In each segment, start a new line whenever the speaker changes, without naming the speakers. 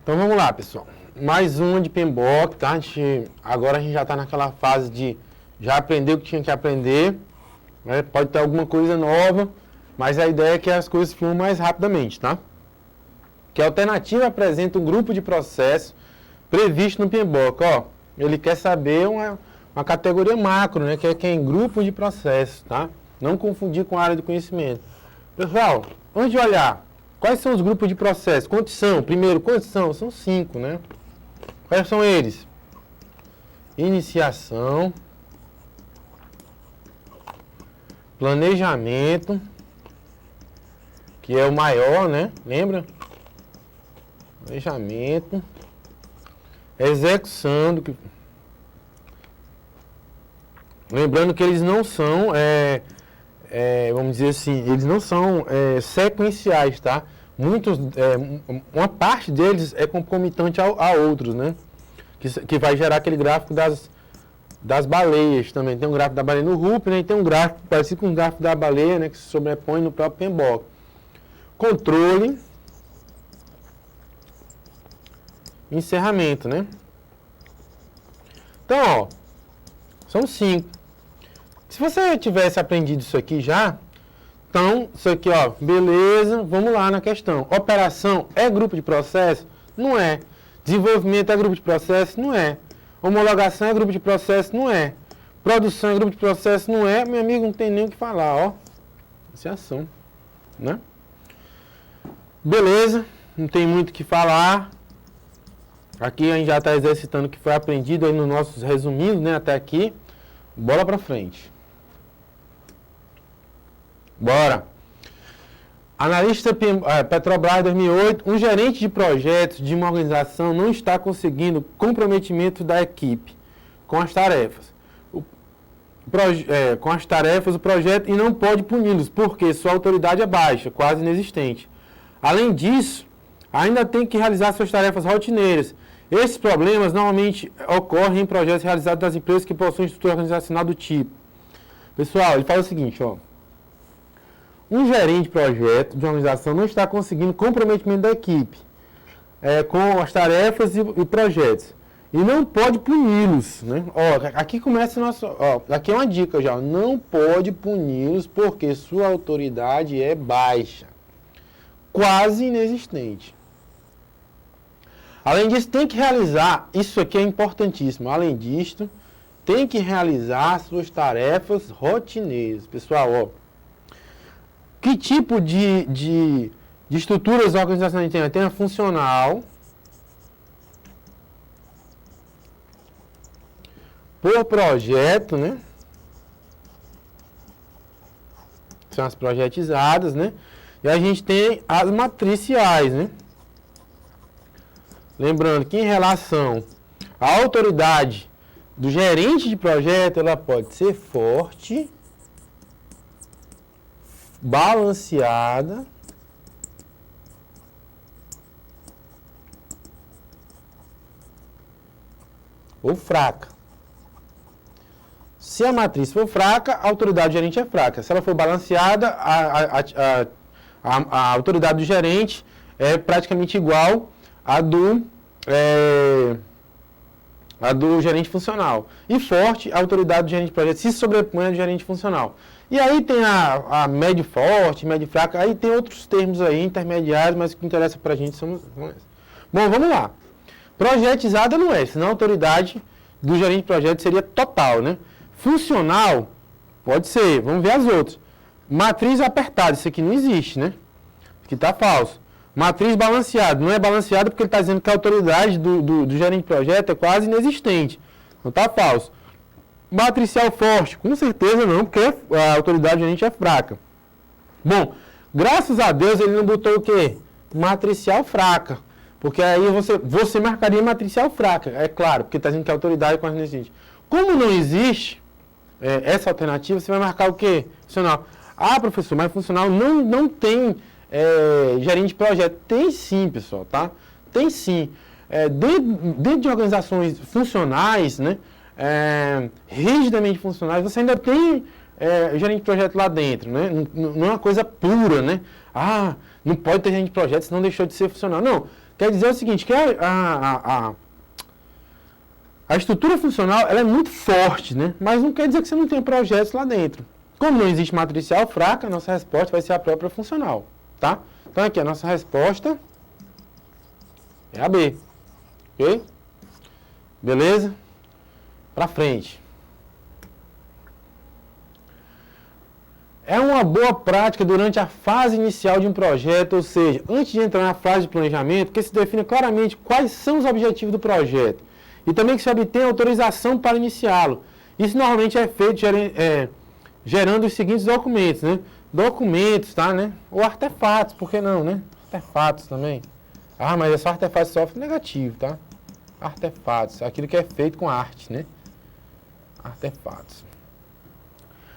Então vamos lá, pessoal. Mais uma de PMBOK, tá? Agora a gente já está naquela fase de já aprender o que tinha que aprender, né? Pode ter alguma coisa nova, mas a ideia é que as coisas fluam mais rapidamente, tá? Que a alternativa apresenta um grupo de processo previsto no PMBOK. Ó, ele quer saber uma categoria macro, né? Que é em grupo de processos, tá? Não confundir com a área do conhecimento. Pessoal, antes de olhar, quais são os grupos de processo? Quantos são? Primeiro, quantos são? São 5, né? Quais são eles? Iniciação, planejamento, que é o maior, né? Lembra? Planejamento, execução, lembrando que eles não são, vamos dizer assim, eles não são sequenciais, tá? Uma parte deles é concomitante a outros, né? Que vai gerar aquele gráfico das baleias também. Tem um gráfico da baleia no RUP, né? E tem um gráfico parecido com o gráfico da baleia, né? Que se sobrepõe no próprio PMBOK. Controle. Encerramento, né? Então, ó, são 5. Se você tivesse aprendido isso aqui já, então, isso aqui, ó, beleza, vamos lá na questão. Operação é grupo de processo? Não é. Desenvolvimento é grupo de processo? Não é. Homologação é grupo de processo? Não é. Produção é grupo de processo? Não é. Meu amigo, não tem nem o que falar, ó. Isso é ação, né? Beleza, não tem muito o que falar. Aqui a gente já está exercitando o que foi aprendido aí nos nossos resumidos, né, até aqui. Bola para frente. Bora. Analista Petrobras 2008, um gerente de projetos de uma organização não está conseguindo comprometimento da equipe com as tarefas. O projeto e não pode puni-los, porque sua autoridade é baixa, quase inexistente. Além disso, ainda tem que realizar suas tarefas rotineiras. Esses problemas normalmente ocorrem em projetos realizados das empresas que possuem estrutura organizacional do tipo. Pessoal, ele fala o seguinte, ó. Um gerente de projeto de organização não está conseguindo comprometimento da equipe com as tarefas e projetos. E não pode puni-los, né? Ó, aqui começa o nosso... Ó, aqui é uma dica já. Não pode puni-los porque sua autoridade é baixa. Quase inexistente. Além disso, tem que realizar... Isso aqui é importantíssimo. Além disso, tem que realizar suas tarefas rotineiras. Pessoal, ó. Que tipo de estruturas organizacionais tem? Tem a funcional, por projeto, né? São as projetizadas, né? E a gente tem as matriciais, né? Lembrando que em relação à autoridade do gerente de projeto, ela pode ser forte, balanceada, ou fraca. Se a matriz for fraca, a autoridade do gerente é fraca. Se ela for balanceada, a autoridade do gerente é praticamente igual à do gerente funcional. E forte, a autoridade do gerente de projeto se sobrepõe ao gerente funcional. E aí tem a médio forte, médio fraca, aí tem outros termos aí, intermediários, mas o que interessa pra gente são esses. Bom, vamos lá. Projetizada não é, senão a autoridade do gerente de projeto seria total, né? Funcional, pode ser, vamos ver as outras. Matriz apertada, isso aqui não existe, né? Isso aqui tá falso. Matriz balanceada, não é balanceada porque ele está dizendo que a autoridade do gerente de projeto é quase inexistente. Não tá falso. Matricial forte, com certeza não, porque a autoridade do gerente é fraca. Bom, graças a Deus ele não botou o quê? Matricial fraca. Porque aí você marcaria matricial fraca, é claro, porque está dizendo que a autoridade é quase inexistente. Como não existe essa alternativa, você vai marcar o quê? Funcional. Ah, professor, mas funcional não tem gerente de projeto. Tem sim, pessoal, tá? Tem sim. Dentro de organizações funcionais, né? Rigidamente funcionais, você ainda tem gerente de projeto lá dentro, né? Não é uma coisa pura, né? Ah, não pode ter gerente de projeto, senão deixou de ser funcional. Não. quer dizer o seguinte, que a estrutura funcional ela é muito forte, né? Mas não quer dizer que você não tenha projetos lá dentro. Como não existe matricial fraca, a nossa resposta vai ser a própria funcional, tá? Então aqui a nossa resposta é a B, ok? Beleza? Para frente. É uma boa prática durante a fase inicial de um projeto, ou seja, antes de entrar na fase de planejamento, que se define claramente quais são os objetivos do projeto e também que se obtenha autorização para iniciá-lo. Isso normalmente é feito gerando os seguintes documentos, né? Documentos, tá, né? Ou artefatos, por que não, né? Artefatos também. Ah, mas é só artefato de software negativo, tá? Artefatos, aquilo que é feito com arte, né? Artefatos.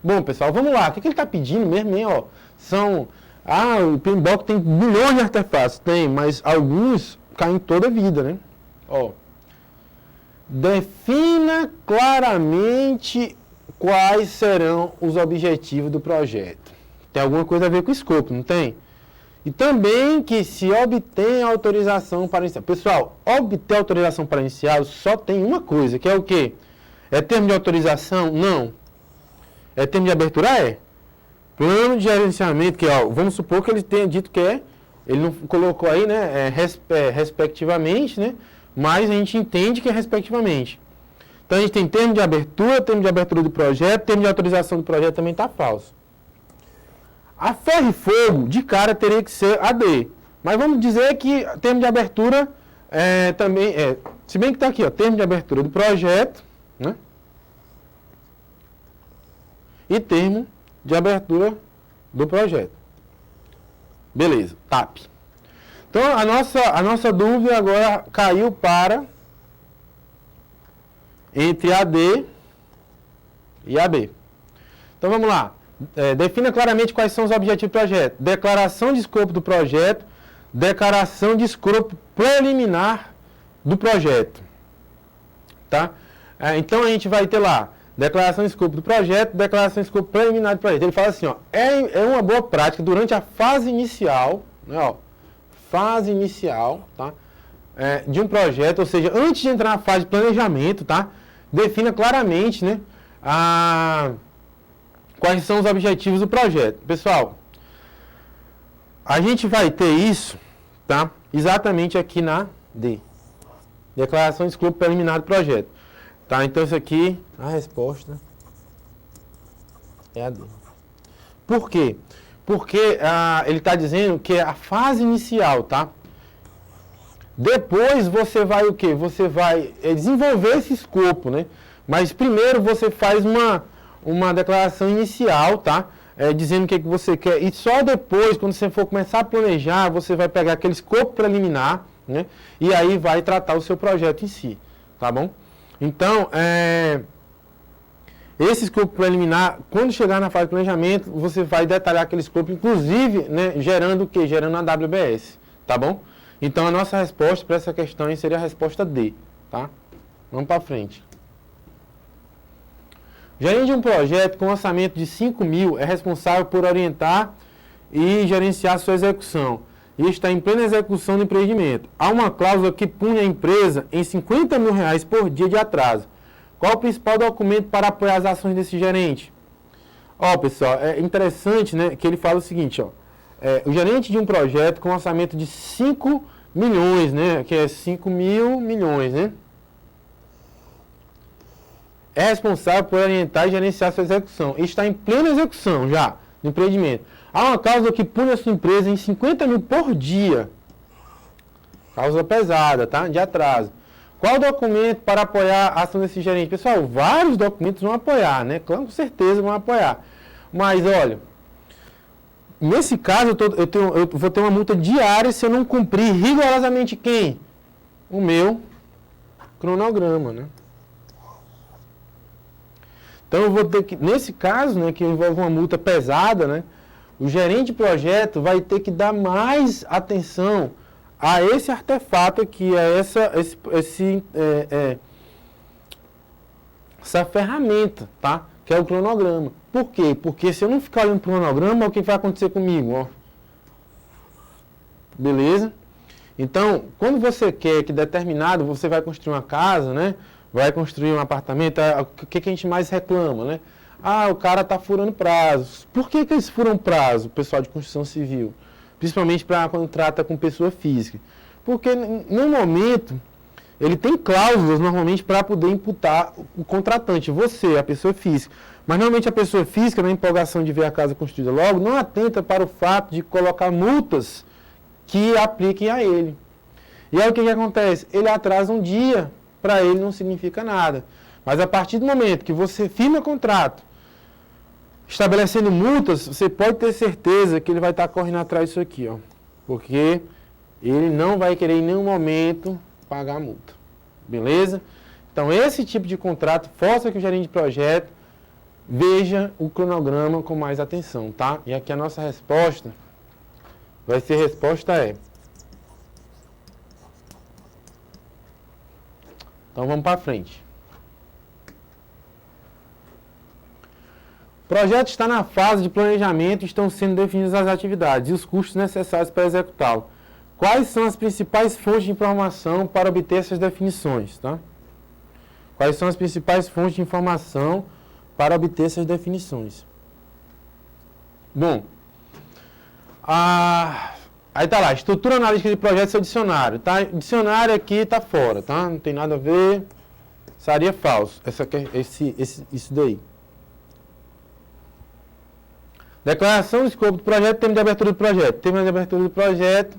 Bom, pessoal, vamos lá. O que ele está pedindo mesmo, hein, ó? O PMBOK tem milhões de artefatos. Tem, mas alguns caem toda a vida, né? Ó. Defina claramente quais serão os objetivos do projeto. Tem alguma coisa a ver com o escopo, não tem? E também que se obtém autorização para iniciar. Pessoal, obter autorização para iniciar só tem uma coisa, que é o quê? É termo de autorização? Não. É termo de abertura? É. Plano de gerenciamento, que ó, vamos supor que ele tenha dito que ele não colocou aí, né, respectivamente, né, mas a gente entende que é respectivamente. Então a gente tem termo de abertura do projeto, termo de autorização do projeto também está falso. A ferro e fogo, de cara, teria que ser AD. Mas vamos dizer que termo de abertura também é, se bem que está aqui, ó, termo de abertura do projeto, né? E termo de abertura do projeto. Beleza, TAP. Então, a nossa dúvida agora caiu para entre AD e AB. Então, vamos lá. Defina claramente quais são os objetivos do projeto. Declaração de escopo do projeto, declaração de escopo preliminar do projeto. Tá? Então, a gente vai ter lá declaração de escopo do projeto, declaração de escopo preliminar do projeto. Ele fala assim, ó, é uma boa prática durante a fase inicial, né, ó, fase inicial, tá, de um projeto, ou seja, antes de entrar na fase de planejamento, tá, defina claramente, né, quais são os objetivos do projeto. Pessoal, a gente vai ter isso, tá, exatamente aqui na D, declaração de escopo preliminar do projeto. Tá, então isso aqui, a resposta é a D. Por quê? Porque ele está dizendo que é a fase inicial, tá? Depois você vai o quê? Você vai desenvolver esse escopo, né? Mas primeiro você faz uma declaração inicial, tá? Dizendo o que você quer. E só depois, quando você for começar a planejar, você vai pegar aquele escopo preliminar, né? E aí vai tratar o seu projeto em si, tá bom? Então, esse escopo preliminar, quando chegar na fase de planejamento, você vai detalhar aquele escopo, inclusive, né, gerando o quê? Gerando a WBS, tá bom? Então, a nossa resposta para essa questão aí seria a resposta D, tá? Vamos para frente. O gerente de um projeto com orçamento de 5 mil é responsável por orientar e gerenciar sua execução. E está em plena execução do empreendimento. Há uma cláusula que pune a empresa em R$50 mil por dia de atraso. Qual o principal documento para apoiar as ações desse gerente? Ó, pessoal, é interessante, né, que ele fala o seguinte, ó. O gerente de um projeto com orçamento de 5 milhões, né, que é 5 mil milhões, né, é responsável por orientar e gerenciar sua execução. E está em plena execução já do empreendimento. Há uma cláusula que pune a sua empresa em 50 mil por dia. Cláusula pesada, tá? De atraso. Qual documento para apoiar a ação desse gerente? Pessoal, vários documentos vão apoiar, né? Claro, com certeza vão apoiar. Mas, olha, nesse caso eu vou ter uma multa diária se eu não cumprir rigorosamente quem? O meu cronograma, né? Então, eu vou ter que, nesse caso, né, que envolve uma multa pesada, né, o gerente de projeto vai ter que dar mais atenção a esse artefato aqui, a essa ferramenta, tá? Que é o cronograma. Por quê? Porque se eu não ficar olhando para o cronograma, o que vai acontecer comigo? Ó? Beleza? Então, quando você quer que determinado, você vai construir uma casa, né? Vai construir um apartamento, o que a gente mais reclama, né? Ah, o cara está furando prazos. Por que eles furam prazo, o pessoal de construção civil? Principalmente quando trata com pessoa física. Porque, no momento, ele tem cláusulas, normalmente, para poder imputar o contratante, você, a pessoa física. Mas, normalmente, a pessoa física, na empolgação de ver a casa construída logo, não atenta para o fato de colocar multas que apliquem a ele. E aí, o que acontece? Ele atrasa um dia, para ele não significa nada. Mas, a partir do momento que você firma contrato, estabelecendo multas, você pode ter certeza que ele vai estar correndo atrás disso aqui, ó. Porque ele não vai querer em nenhum momento pagar a multa. Beleza? Então, esse tipo de contrato força que o gerente de projeto veja o cronograma com mais atenção, tá? E aqui a nossa resposta vai ser resposta é. Então, vamos para frente. O projeto está na fase de planejamento e estão sendo definidas as atividades e os custos necessários para executá-lo. Quais são as principais fontes de informação para obter essas definições? Tá? Quais são as principais fontes de informação para obter essas definições? Bom, aí está lá, estrutura analítica de projeto e seu dicionário. Tá? Dicionário aqui está fora, tá? Não tem nada a ver, seria falso, isso daí. Declaração do escopo do projeto, termo de abertura do projeto. Termo de abertura do projeto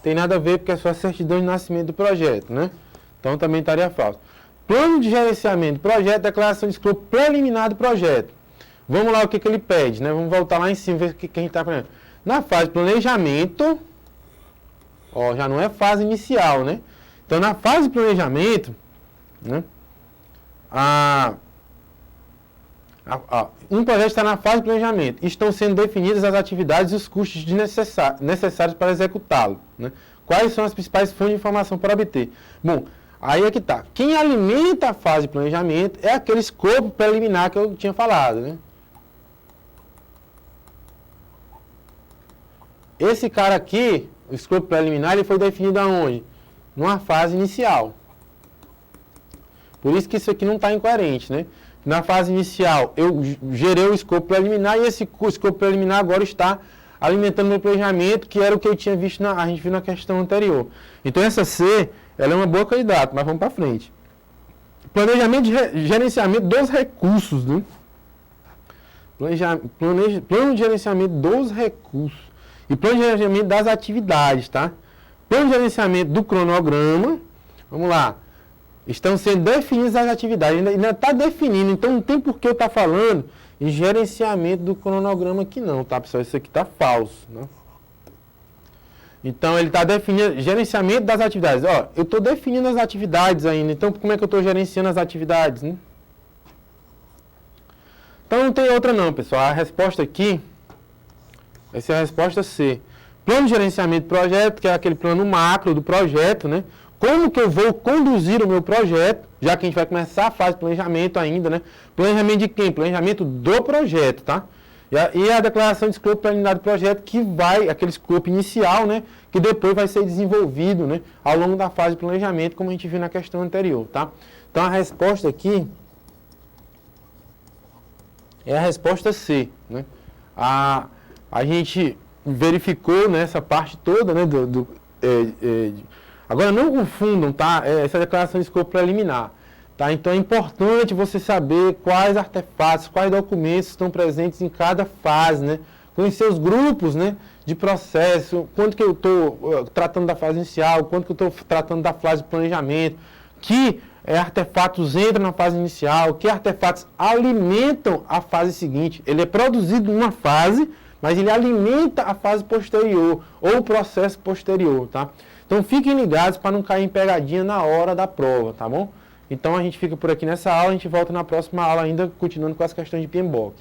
tem nada a ver porque é só a certidão de nascimento do projeto, né? Então também estaria falso. Plano de gerenciamento do projeto, declaração de escopo preliminar do projeto. Vamos lá o que ele pede, né? Vamos voltar lá em cima, ver o que a gente está fazendo. Na fase de planejamento, ó, já não é fase inicial, né? Então na fase de planejamento, né? Um projeto está na fase de planejamento. Estão sendo definidas as atividades e os custos necessários para executá-lo. Né? Quais são as principais fontes de informação para obter? Bom, aí é que está. Quem alimenta a fase de planejamento é aquele escopo preliminar que eu tinha falado. Né? Esse cara aqui, o escopo preliminar, ele foi definido aonde? Numa fase inicial. Por isso que isso aqui não está incoerente, né? Na fase inicial, eu gerei o escopo preliminar e esse escopo preliminar agora está alimentando meu planejamento, que era o que eu tinha visto, a gente viu na questão anterior. Então, essa C, ela é uma boa candidata, mas vamos para frente. Planejamento de gerenciamento dos recursos, né? Plano de gerenciamento dos recursos e plano de gerenciamento das atividades, tá? Plano de gerenciamento do cronograma, vamos lá. Estão sendo definidas as atividades, ainda está definindo, então não tem por que eu estar falando em gerenciamento do cronograma aqui não, tá pessoal? Isso aqui está falso, né? Então ele está definindo gerenciamento das atividades. Ó, eu estou definindo as atividades ainda, então como é que eu estou gerenciando as atividades, né? Então não tem outra não, pessoal. A resposta aqui vai ser a resposta C. Plano de gerenciamento do projeto, que é aquele plano macro do projeto, né? Como que eu vou conduzir o meu projeto, já que a gente vai começar a fase de planejamento ainda, né? Planejamento de quem? Planejamento do projeto, tá? E a declaração de escopo preliminar do projeto, que vai, aquele escopo inicial, né? Que depois vai ser desenvolvido, né? Ao longo da fase de planejamento, como a gente viu na questão anterior, tá? Então, a resposta aqui é a resposta C, né? A gente verificou nessa parte toda, né? Agora, não confundam, tá? Essa declaração de escopo preliminar, tá? Então, é importante você saber quais artefatos, quais documentos estão presentes em cada fase, né? Conhecer os grupos, né? De processo, quanto que eu estou tratando da fase inicial, quanto que eu estou tratando da fase de planejamento, que artefatos entram na fase inicial, que artefatos alimentam a fase seguinte. Ele é produzido numa fase, mas ele alimenta a fase posterior, ou o processo posterior, tá? Então, fiquem ligados para não cair em pegadinha na hora da prova, tá bom? Então, a gente fica por aqui nessa aula, a gente volta na próxima aula ainda, continuando com as questões de PMBOK.